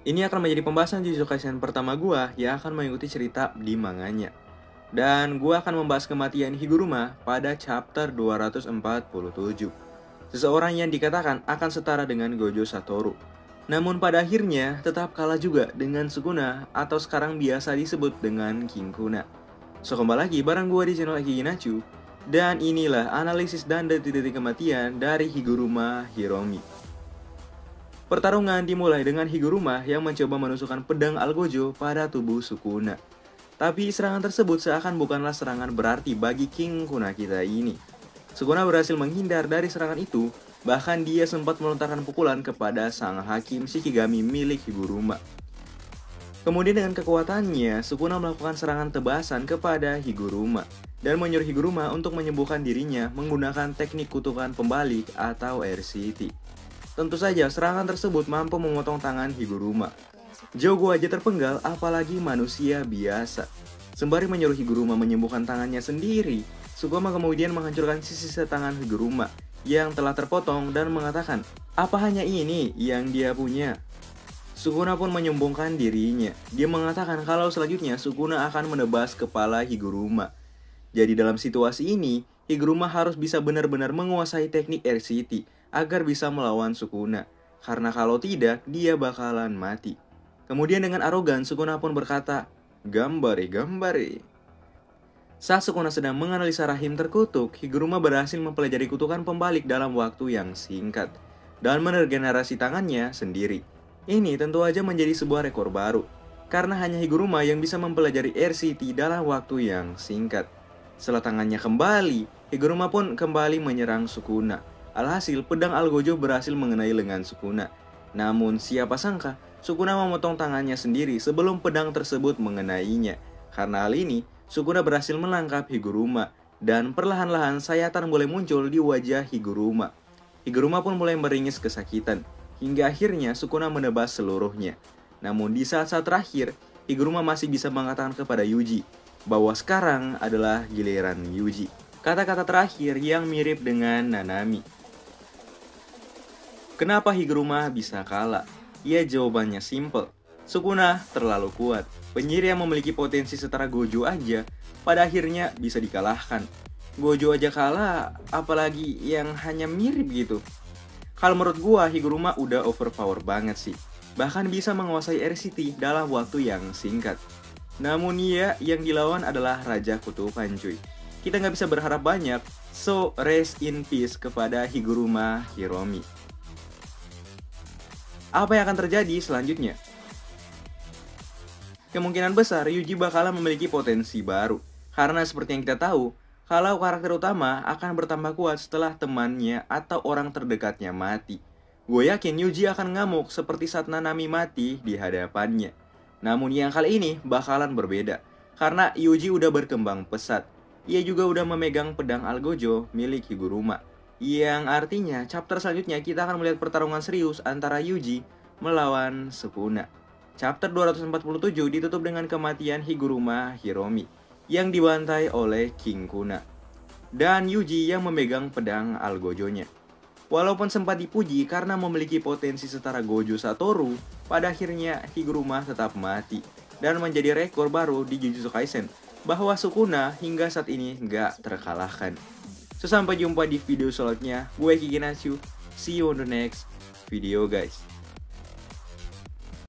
Ini akan menjadi pembahasan Jujutsu Kaisen pertama gua yang akan mengikuti cerita di manganya. Dan gua akan membahas kematian Higuruma pada chapter 247. Seseorang yang dikatakan akan setara dengan Gojo Satoru. Namun pada akhirnya tetap kalah juga dengan Sukuna atau sekarang biasa disebut dengan King Kuna. So kembali lagi bareng gua di channel Eki Ginachu. Dan inilah analisis dan detik-detik kematian dari Higuruma Hiromi. Pertarungan dimulai dengan Higuruma yang mencoba menusukkan pedang Algojo pada tubuh Sukuna. Tapi serangan tersebut seakan bukanlah serangan berarti bagi King Kuna kita ini. Sukuna berhasil menghindar dari serangan itu, bahkan dia sempat melontarkan pukulan kepada sang hakim Shikigami milik Higuruma. Kemudian dengan kekuatannya, Sukuna melakukan serangan tebasan kepada Higuruma dan menyuruh Higuruma untuk menyembuhkan dirinya menggunakan teknik kutukan pembalik atau RCT. Tentu saja serangan tersebut mampu memotong tangan Higuruma. Jogo aja terpenggal, apalagi manusia biasa. Sembari menyuruh Higuruma menyembuhkan tangannya sendiri, Sukuna kemudian menghancurkan sisa tangan Higuruma yang telah terpotong dan mengatakan, apa hanya ini yang dia punya? Sukuna pun menyombongkan dirinya. Dia mengatakan kalau selanjutnya Sukuna akan menebas kepala Higuruma. Jadi dalam situasi ini, Higuruma harus bisa benar-benar menguasai teknik RCT agar bisa melawan Sukuna. Karena kalau tidak, dia bakalan mati. Kemudian dengan arogan, Sukuna pun berkata, "Gambare, gambare." Saat Sukuna sedang menganalisa rahim terkutuk, Higuruma berhasil mempelajari kutukan pembalik dalam waktu yang singkat dan meregenerasi tangannya sendiri. Ini tentu saja menjadi sebuah rekor baru, karena hanya Higuruma yang bisa mempelajari RCT dalam waktu yang singkat. Setelah tangannya kembali, Higuruma pun kembali menyerang Sukuna. Alhasil, pedang Algojo berhasil mengenai lengan Sukuna. Namun, siapa sangka, Sukuna memotong tangannya sendiri sebelum pedang tersebut mengenainya. Karena hal ini, Sukuna berhasil menangkap Higuruma, dan perlahan-lahan sayatan mulai muncul di wajah Higuruma. Higuruma pun mulai meringis kesakitan, hingga akhirnya Sukuna menebas seluruhnya. Namun di saat-saat terakhir, Higuruma masih bisa mengatakan kepada Yuji bahwa sekarang adalah giliran Yuji. Kata-kata terakhir yang mirip dengan Nanami. Kenapa Higuruma bisa kalah? Ya, jawabannya simple. Sukuna terlalu kuat. Penyihir yang memiliki potensi setara Gojo aja pada akhirnya bisa dikalahkan. Gojo aja kalah, apalagi yang hanya mirip gitu. Kalau menurut gua, Higuruma udah overpower banget sih. Bahkan bisa menguasai RCT dalam waktu yang singkat. Namun ya, yang dilawan adalah Raja Kutukan cuy. Kita nggak bisa berharap banyak, so rest in peace kepada Higuruma Hiromi. Apa yang akan terjadi selanjutnya? Kemungkinan besar Yuji bakalan memiliki potensi baru. Karena seperti yang kita tahu, kalau karakter utama akan bertambah kuat setelah temannya atau orang terdekatnya mati. Gue yakin Yuji akan ngamuk seperti saat Nanami mati di hadapannya. Namun yang kali ini bakalan berbeda. Karena Yuji udah berkembang pesat. Ia juga udah memegang pedang Algojo milik Higuruma. Yang artinya chapter selanjutnya kita akan melihat pertarungan serius antara Yuji melawan Sukuna. Chapter 247 ditutup dengan kematian Higuruma Hiromi yang dibantai oleh King Kuna dan Yuji yang memegang pedang Algojo-nya. Walaupun sempat dipuji karena memiliki potensi setara Gojo Satoru, pada akhirnya Higuruma tetap mati dan menjadi rekor baru di Jujutsu Kaisen bahwa Sukuna hingga saat ini nggak terkalahkan. So, sampai jumpa di video selanjutnya. Gue Eki Ginachu. See you on the next video guys.